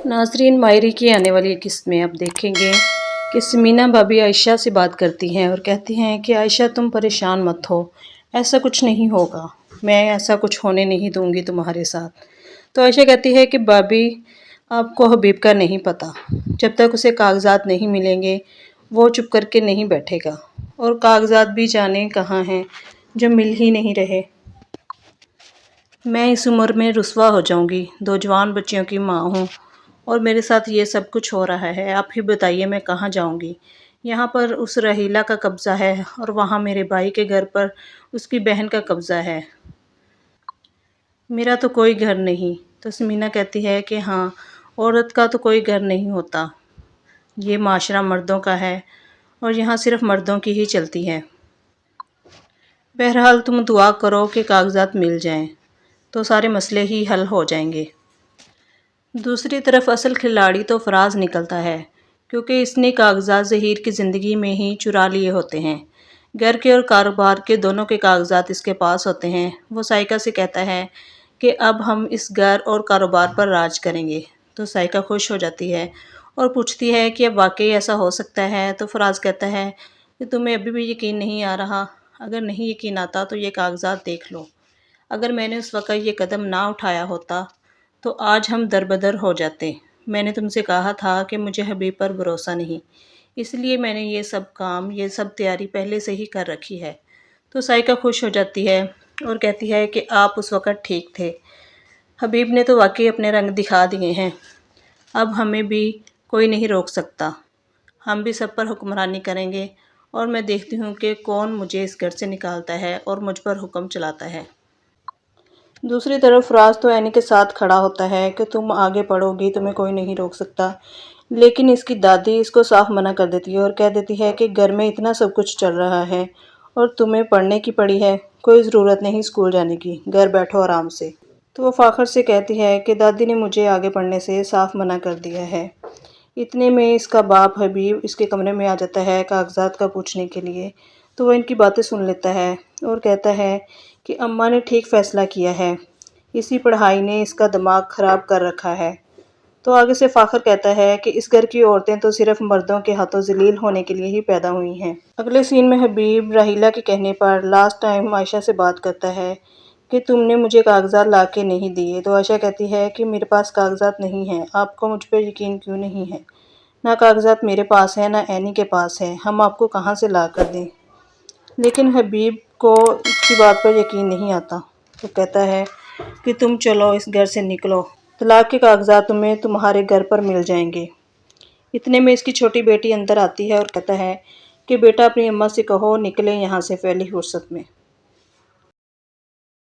नाज़रीन, मायरी की आने वाली किस्त में अब देखेंगे कि समीना भाभी आयशा से बात करती हैं और कहती हैं कि आयशा तुम परेशान मत हो, ऐसा कुछ नहीं होगा, मैं ऐसा कुछ होने नहीं दूंगी तुम्हारे साथ। तो आयशा कहती है कि भाभी आपको हबीब का नहीं पता, जब तक उसे कागजात नहीं मिलेंगे वो चुप करके नहीं बैठेगा, और कागजात भी जाने कहाँ हैं जो मिल ही नहीं रहे। मैं इस उम्र में रुसवा हो जाऊंगी, दो जवान बच्चियों की माँ हूँ और मेरे साथ ये सब कुछ हो रहा है। आप ही बताइए मैं कहाँ जाऊंगी। यहाँ पर उस रहीला का कब्ज़ा है और वहाँ मेरे भाई के घर पर उसकी बहन का कब्ज़ा है, मेरा तो कोई घर नहीं। तो समीना कहती है कि हाँ, औरत का तो कोई घर नहीं होता, ये माशरा मर्दों का है और यहाँ सिर्फ मर्दों की ही चलती है। बहरहाल तुम दुआ करो कि कागजात मिल जाएं, तो सारे मसले ही हल हो जाएंगे। दूसरी तरफ असल खिलाड़ी तो फराज निकलता है, क्योंकि इसने कागजात ज़हीर की ज़िंदगी में ही चुरा लिए होते हैं। घर के और कारोबार के दोनों के कागजात इसके पास होते हैं। वो साइका से कहता है कि अब हम इस घर और कारोबार पर राज करेंगे। तो साइका खुश हो जाती है और पूछती है कि अब वाकई ऐसा हो सकता है। तो फराज कहता है कि तुम्हें अभी भी यकीन नहीं आ रहा। अगर नहीं यकीन आता तो ये कागजात देख लो। अगर मैंने उस वक़्त ये कदम ना उठाया होता तो आज हम दरबदर हो जाते। मैंने तुमसे कहा था कि मुझे हबीब पर भरोसा नहीं, इसलिए मैंने ये सब काम, ये सब तैयारी पहले से ही कर रखी है। तो साइका खुश हो जाती है और कहती है कि आप उस वक़्त ठीक थे। हबीब ने तो वाकई अपने रंग दिखा दिए हैं। अब हमें भी कोई नहीं रोक सकता। हम भी सब पर हुक्मरानी करेंगे और मैं देखती हूँ कि कौन मुझे इस घर से निकालता है और मुझ पर हुक्म चलाता है। दूसरी तरफ फराज तो एनी के साथ खड़ा होता है कि तुम आगे पढ़ोगी, तुम्हें कोई नहीं रोक सकता। लेकिन इसकी दादी इसको साफ मना कर देती है और कह देती है कि घर में इतना सब कुछ चल रहा है और तुम्हें पढ़ने की पड़ी है, कोई ज़रूरत नहीं स्कूल जाने की, घर बैठो आराम से। तो वो फाखर से कहती है कि दादी ने मुझे आगे पढ़ने से साफ मना कर दिया है। इतने में इसका बाप हबीब इसके कमरे में आ जाता है कागजात का पूछने के लिए। तो वह इनकी बातें सुन लेता है और कहता है कि अम्मा ने ठीक फ़ैसला किया है, इसी पढ़ाई ने इसका दिमाग ख़राब कर रखा है। तो आगे से फ़ाखर कहता है कि इस घर की औरतें तो सिर्फ मर्दों के हाथों ज़लील होने के लिए ही पैदा हुई हैं। अगले सीन में हबीब राहिला के कहने पर लास्ट टाइम आयशा से बात करता है कि तुमने मुझे कागजात ला के नहीं दिए। तो आयशा कहती है कि मेरे पास कागजात नहीं हैं, आपको मुझ पर यकीन क्यों नहीं है? ना कागजात मेरे पास है, ना एनी के पास है, हम आपको कहाँ से ला कर दें? लेकिन हबीब को इसकी बात पर यकीन नहीं आता। तो कहता है कि तुम चलो इस घर से निकलो, तलाक के कागजात तुम्हें तुम्हारे घर पर मिल जाएंगे। इतने में इसकी छोटी बेटी अंदर आती है और कहता है कि बेटा अपनी अम्मा से कहो निकले यहाँ से पहली फुर्सत में।